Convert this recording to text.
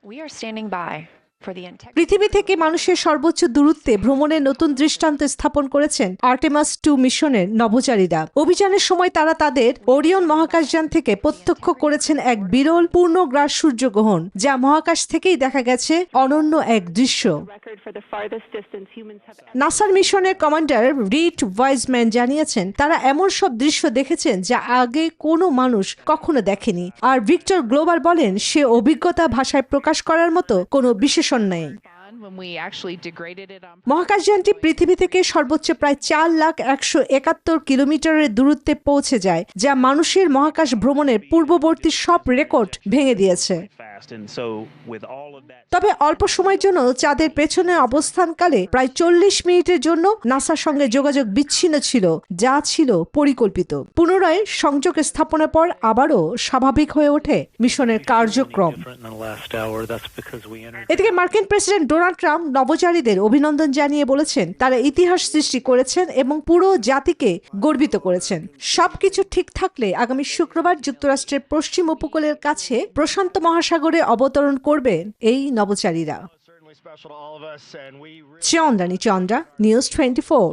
We are standing by for the integrity. পৃথিবী থেকে মানুষের সর্বোচ্চ দূরত্বে ভ্রমণের নতুন দৃষ্টান্ত স্থাপন করেছেন আর্টেমাস 2 মিশনের নভোচারীরা। অভিযানের সময় তারা তাদের ওরিয়ন মহাকাশযান থেকে প্রত্যক্ষ করেছেন এক বিরল পূর্ণগ্রাস সূর্যগ্রহণ, যা মহাকাশ থেকেই দেখা গেছে অনন্য এক দৃশ্য। record for the farthest distance humans have ever. নাসার মিশনের কমান্ডার রিড ওয়াইজম্যান জানিয়েছেন তারা এমন সব দৃশ্য দেখেছেন যা আগে কোনো মানুষ কখনো দেখেনি। আর ভিক্টর গ্লোবার বলেন সে অভিজ্ঞতা ভাষায় প্রকাশ করার মতো কোনো বিশেষণ নেই। When we actually degraded it on মহাকাশযানটি পৃথিবী থেকে সর্বোচ্চ প্রায় 4,171 কিলোমিটারের দূরত্বে পৌঁছে যায়, যা মানুষের মহাকাশ ভ্রমণের পূর্ববর্তী সব রেকর্ড ভেঙে দিয়েছে। তবে অল্প সময়ের জন্য চাঁদের পেছনে অবস্থানকালে প্রায় 40 মিনিটের জন্য নাসার সঙ্গে যোগাযোগ বিচ্ছিন্ন ছিল, যা ছিল পরিকল্পিত। পুনরায় সংযোগ স্থাপনের পর আবারও স্বাভাবিক হয়ে ওঠে মিশনের কার্যক্রম। এদিকে মার্কিন প্রেসিডেন্ট ডোনাল্ড ট্রাম্প নভোচারীদের অভিনন্দন জানিয়ে বলেছেন তারা ইতিহাস সৃষ্টি করেছেন এবং পুরো জাতিকে গর্বিত করেছেন। সবকিছু ঠিক থাকলে আগামী শুক্রবার যুক্তরাষ্ট্রের পশ্চিম উপকূলের কাছে প্রশান্ত মহাসাগরে অবতরণ করবেন এই নভোচারীরা। চন্দ্রানী চন্দ্রা, নিউজ 24।